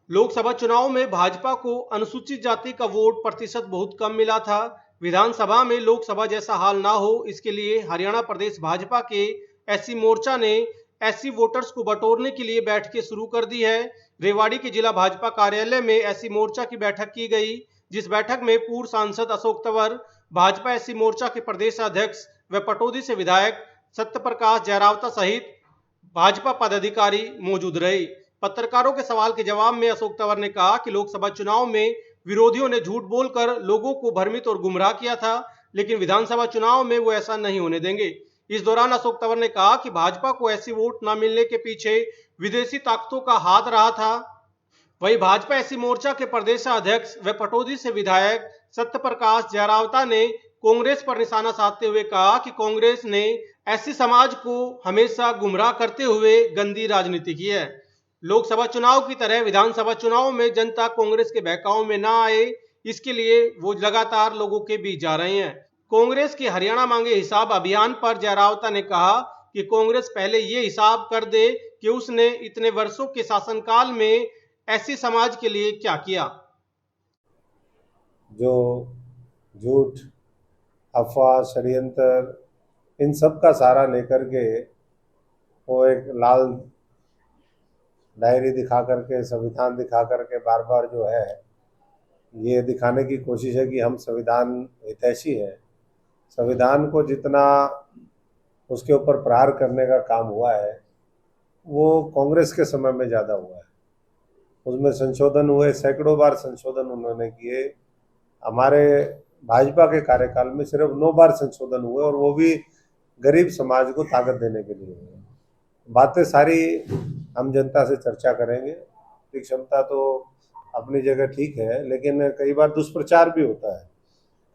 लोकसभा चुनाव में भाजपा को अनुसूचित जाति का वोट प्रतिशत बहुत कम मिला था। विधानसभा में लोकसभा जैसा हाल ना हो, इसके लिए हरियाणा प्रदेश भाजपा के एससी मोर्चा ने एससी वोटर्स को बटोरने के लिए बैठकें शुरू कर दी है। रेवाड़ी के जिला भाजपा कार्यालय में एससी मोर्चा की बैठक की गई, जिस बैठक में पूर्व सांसद अशोक तंवर, भाजपा एससी मोर्चा के प्रदेश अध्यक्ष व पटौदी से विधायक सत्यप्रकाश जयरावता सहित भाजपा पदाधिकारी मौजूद रहे। पत्रकारों के सवाल के जवाब में अशोक तंवर ने कहा कि लोकसभा चुनाव में विरोधियों ने झूठ बोलकर लोगों को भ्रमित और गुमराह किया था, लेकिन विधानसभा चुनाव में वो ऐसा नहीं होने देंगे। इस दौरान अशोक तंवर ने कहा कि भाजपा को ऐसी वोट न मिलने के पीछे विदेशी ताकतों का हाथ रहा था। वहीं भाजपा एससी मोर्चा के प्रदेश अध्यक्ष व पटौदी से विधायक सत्यप्रकाश जयरावता ने कांग्रेस पर निशाना साधते हुए कहा कि कांग्रेस ने एससी समाज को हमेशा गुमराह करते हुए गंदी राजनीति की है। लोकसभा चुनाव की तरह विधानसभा चुनाव में जनता कांग्रेस के बहकावे में न आए, इसके लिए वो लगातार लोगों के बीच जा रहे हैं। कांग्रेस के हरियाणा मांगे हिसाब अभियान पर जयरावता ने कहा कि कांग्रेस पहले ये हिसाब कर दे कि उसने इतने वर्षों के शासनकाल में एससी समाज के लिए क्या किया। जो झूठ, अफवाह, षड्यंत्र, इन सब का सहारा लेकर के वो एक लाल डायरी दिखा करके, संविधान दिखा करके बार बार जो है ये दिखाने की कोशिश है कि हम संविधान हितैषी हैं। संविधान को जितना उसके ऊपर प्रहार करने का काम हुआ है वो कांग्रेस के समय में ज़्यादा हुआ है। उसमें संशोधन हुए, सैकड़ों बार संशोधन उन्होंने किए। हमारे भाजपा के कार्यकाल में सिर्फ 9 बार संशोधन हुए और वो भी गरीब समाज को ताकत देने के लिए हुए। बातें सारी हम जनता से चर्चा करेंगे। की क्षमता तो अपनी जगह ठीक है, लेकिन कई बार दुष्प्रचार भी होता है।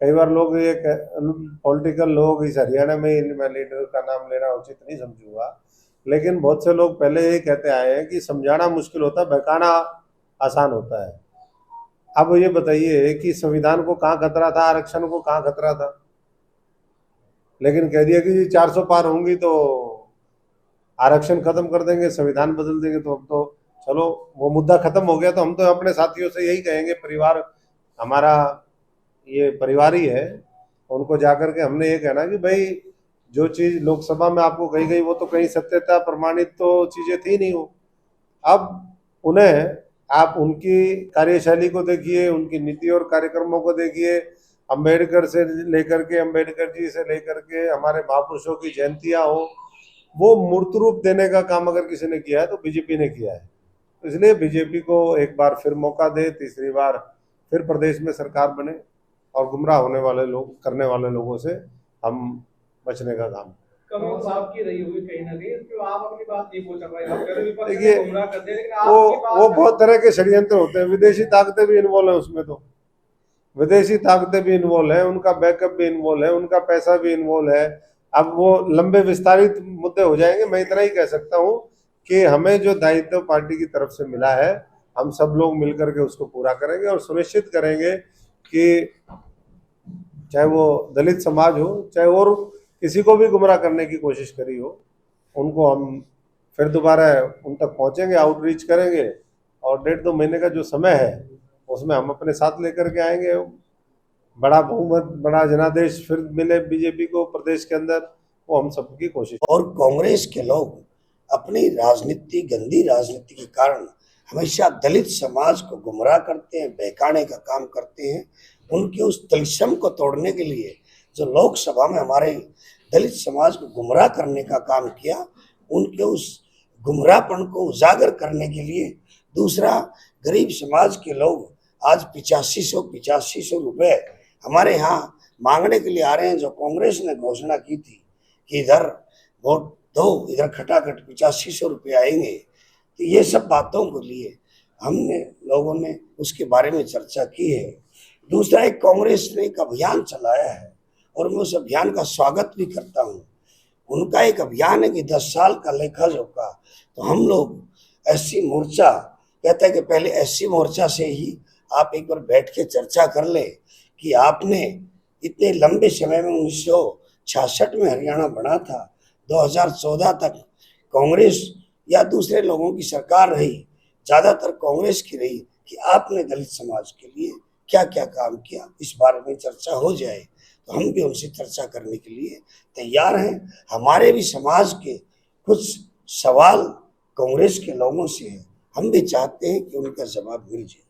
कई बार लोग ये पॉलिटिकल लोग इस हरियाणा में, मैं लीडर का नाम लेना उचित नहीं समझूंगा, लेकिन बहुत से लोग पहले ये कहते आए हैं कि समझाना मुश्किल होता है, बहकाना आसान होता है। अब ये बताइए कि संविधान को कहाँ खतरा था, आरक्षण को कहाँ खतरा था, लेकिन कह दिया कि जी 400 पार होंगी तो आरक्षण खत्म कर देंगे, संविधान बदल देंगे। तो अब तो चलो वो मुद्दा खत्म हो गया। तो हम तो अपने साथियों से यही कहेंगे, परिवार हमारा ये परिवार ही है, उनको जाकर के हमने ये कहना कि भाई जो चीज़ लोकसभा में आपको कही गई वो तो कहीं सत्यता प्रमाणित तो चीज़ें थी नहीं हो। अब उन्हें आप उनकी कार्यशैली को देखिए, उनकी नीति और कार्यक्रमों को देखिए। अम्बेडकर से लेकर के, अम्बेडकर जी से लेकर के हमारे महापुरुषों की जयंतियाँ हो, वो मूर्त रूप देने का काम अगर किसी ने किया है तो बीजेपी ने किया है। इसलिए बीजेपी को एक बार फिर मौका दे, तीसरी बार फिर प्रदेश में सरकार बने और गुमराह होने वाले लोग, करने वाले लोगों से हम बचने का काम। कमेंट्स आपकी रही हुई कहीं ना कहीं, तो आप अपनी बात नहीं पहुंचा पाए। देखिए वो बहुत तरह के षड्यंत्र होते हैं, विदेशी ताकतें भी इन्वॉल्व है उसमें। तो विदेशी ताकतें भी इन्वॉल्व है, उनका बैकअप भी इन्वॉल्व है, उनका पैसा भी इन्वॉल्व है। अब वो लंबे विस्तारित मुद्दे हो जाएंगे। मैं इतना ही कह सकता हूँ कि हमें जो दायित्व पार्टी की तरफ से मिला है, हम सब लोग मिलकर के उसको पूरा करेंगे और सुनिश्चित करेंगे कि चाहे वो दलित समाज हो, चाहे और किसी को भी गुमराह करने की कोशिश करी हो, उनको हम फिर दोबारा उन तक पहुंचेंगे, आउटरीच करेंगे और 1.5-2 महीने का जो समय है उसमें हम अपने साथ लेकर के आएंगे। बड़ा बहुमत, बड़ा जनादेश फिर मिले बीजेपी को प्रदेश के अंदर, वो हम सबकी कोशिश। और कांग्रेस के लोग अपनी राजनीति, गंदी राजनीति के कारण हमेशा दलित समाज को गुमराह करते हैं, बहकाने का काम करते हैं। उनके उस तिलस्म को तोड़ने के लिए जो लोकसभा में हमारे दलित समाज को गुमराह करने का काम किया, उनके उस गुमराहपन को उजागर करने के लिए दूसरा गरीब समाज के लोग आज 8500 रुपए हमारे यहाँ मांगने के लिए आ रहे हैं। जो कांग्रेस ने घोषणा की थी कि इधर वोट दो, इधर खटाखट 8500 रुपये आएंगे, तो ये सब बातों को लिए हमने लोगों ने उसके बारे में चर्चा की है। दूसरा, एक कांग्रेस ने एक अभियान चलाया है और मैं उस अभियान का स्वागत भी करता हूँ। उनका एक अभियान है कि 10 साल का लेखा जोखा। तो हम लोग एससी मोर्चा कहता है कि पहले एससी मोर्चा से ही आप एक बार बैठ के चर्चा कर ले कि आपने इतने लंबे समय में 1966 में हरियाणा बना था, 2014 तक कांग्रेस या दूसरे लोगों की सरकार रही, ज्यादातर कांग्रेस की रही कि आपने दलित समाज के लिए क्या क्या काम किया, इस बारे में चर्चा हो जाए। तो हम भी उनसे चर्चा करने के लिए तैयार हैं। हमारे भी समाज के कुछ सवाल कांग्रेस के लोगों से हैं, हम भी चाहते हैं कि उनका जवाब मिल जाए।